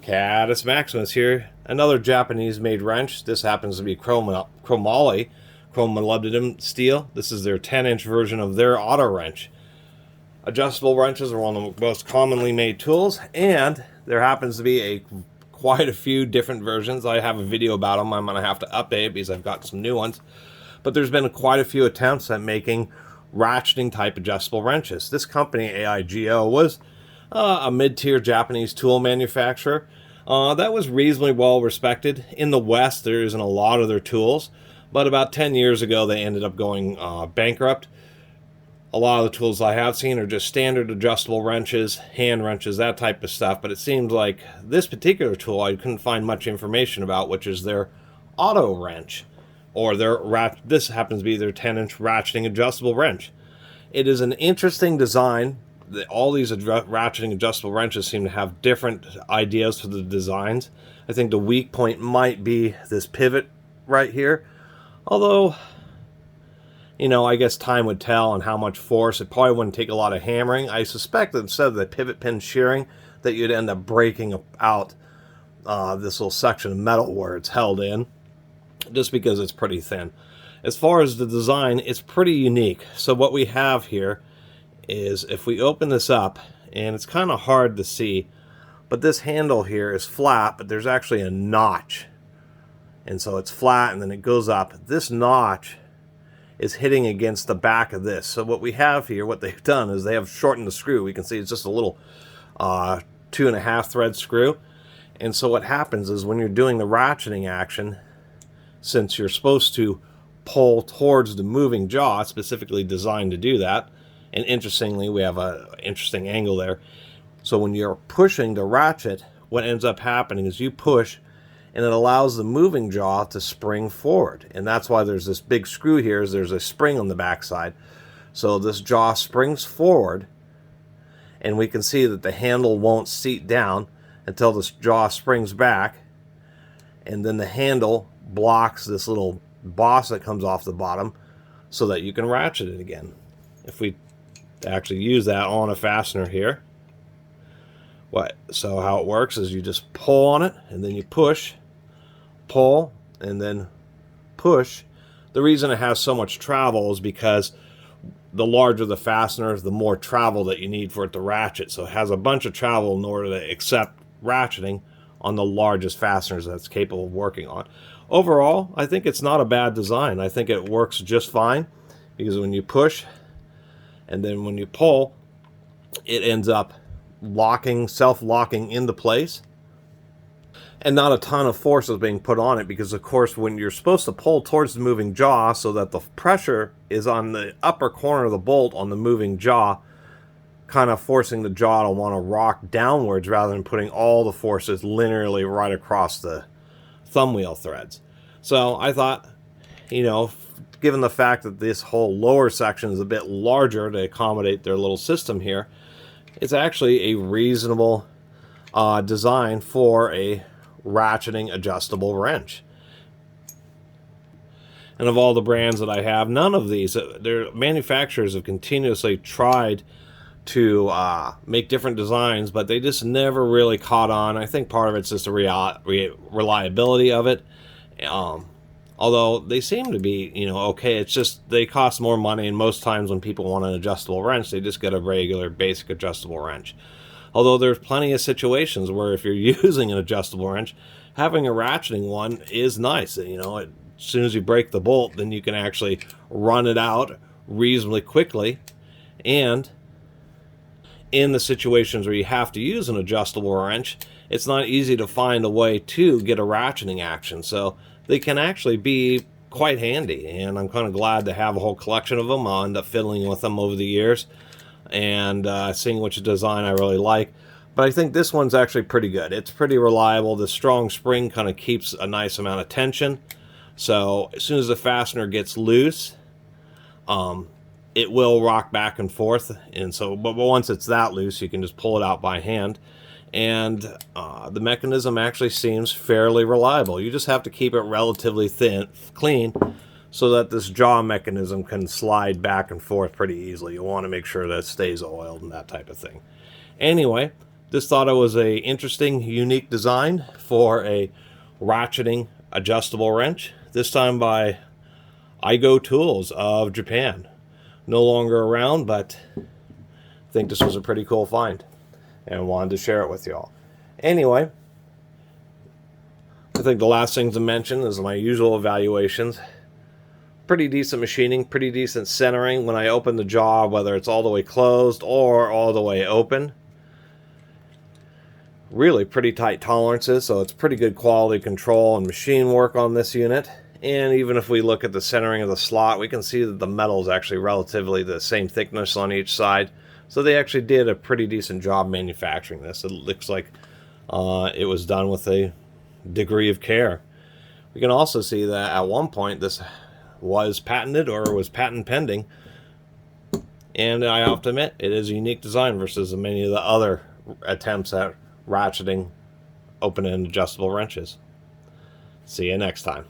Catus Maximus here. Another Japanese-made wrench. This happens to be chromoly, molybdenum steel. This is their 10-inch version of their auto wrench. Adjustable wrenches are one of the most commonly made tools, and there happens to be quite a few different versions. I have a video about them. I'm going to have to update it because I've got some new ones. But there's been quite a few attempts at making ratcheting type adjustable wrenches. This company, Aigo, was a mid-tier Japanese tool manufacturer that was reasonably well respected. In the West, there isn't a lot of their tools, but about 10 years ago, they ended up going bankrupt. A lot of the tools I have seen are just standard adjustable wrenches, hand wrenches, that type of stuff, but it seems like this particular tool I couldn't find much information about, which is their auto wrench, or this happens to be their 10-inch ratcheting adjustable wrench. It is an interesting design. All these ratcheting adjustable wrenches seem to have different ideas for the designs. I think the weak point might be this pivot right here. Although, you know, I guess time would tell on how much force. It probably wouldn't take a lot of hammering. I suspect that instead of the pivot pin shearing, that you'd end up breaking out this little section of metal where it's held in, just because it's pretty thin. As far as the design, it's pretty unique. So what we have here is, if we open this up, and it's kind of hard to see, but this handle here is flat, but there's actually a notch. And so it's flat and then it goes up. This notch is hitting against the back of this. So what we have here, what they've done is they have shortened the screw. We can see it's just a little 2.5 thread screw. And so what happens is when you're doing the ratcheting action, since you're supposed to pull towards the moving jaw, it's specifically designed to do that. And interestingly, we have an interesting angle there. So when you're pushing the ratchet, what ends up happening is you push, and it allows the moving jaw to spring forward. And that's why there's this big screw here, is there's a spring on the backside. So this jaw springs forward, and we can see that the handle won't seat down until this jaw springs back. And then the handle blocks this little boss that comes off the bottom so that you can ratchet it again. If we actually use that on a fastener here, so how it works is you just pull on it, and then you push, pull, and then push. The reason it has so much travel is because the larger the fastener, the more travel that you need for it to ratchet. So it has a bunch of travel in order to accept ratcheting on the largest fasteners that's capable of working on. Overall, I think it's not a bad design. I think it works just fine, because when you push and then when you pull, it ends up self-locking into place, and not a ton of force is being put on it, because of course when you're supposed to pull towards the moving jaw so that the pressure is on the upper corner of the bolt on the moving jaw, kind of forcing the jaw to want to rock downwards rather than putting all the forces linearly right across the thumb wheel threads. So I thought, you know, given the fact that this whole lower section is a bit larger to accommodate their little system here, it's actually a reasonable design for a ratcheting adjustable wrench. And of all the brands that I have, none of these, their manufacturers have continuously tried to make different designs, but they just never really caught on. I think part of it's just the reliability of it. Although they seem to be, you know, okay. It's just they cost more money, and most times when people want an adjustable wrench, they just get a regular basic adjustable wrench. Although there's plenty of situations where if you're using an adjustable wrench, having a ratcheting one is nice. You know, as soon as you break the bolt, then you can actually run it out reasonably quickly. And in the situations where you have to use an adjustable wrench, it's not easy to find a way to get a ratcheting action. So they can actually be quite handy, and I'm kind of glad to have a whole collection of them. I'll end up fiddling with them over the years and seeing which design I really like. But I think this one's actually pretty good. It's pretty reliable. The strong spring kind of keeps a nice amount of tension. So as soon as the fastener gets loose, it will rock back and forth. And so, but once it's that loose, you can just pull it out by hand. And the mechanism actually seems fairly reliable. You just have to keep it relatively clean, so that this jaw mechanism can slide back and forth pretty easily. You want to make sure that it stays oiled and that type of thing. Anyway, This thought it was a interesting, unique design for a ratcheting adjustable wrench. This time by Aigo Tools of Japan. No longer around, but I think this was a pretty cool find and wanted to share it with y'all. Anyway, I think the last thing to mention is my usual evaluations. Pretty decent machining, pretty decent centering when I open the jaw, whether it's all the way closed or all the way open. Really pretty tight tolerances, so it's pretty good quality control and machine work on this unit. And even if we look at the centering of the slot, we can see that the metal is actually relatively the same thickness on each side. So they actually did a pretty decent job manufacturing this. It looks like it was done with a degree of care. We can also see that at one point this was patented or was patent pending. And I have to admit, it is a unique design versus many of the other attempts at ratcheting open and adjustable wrenches. See you next time.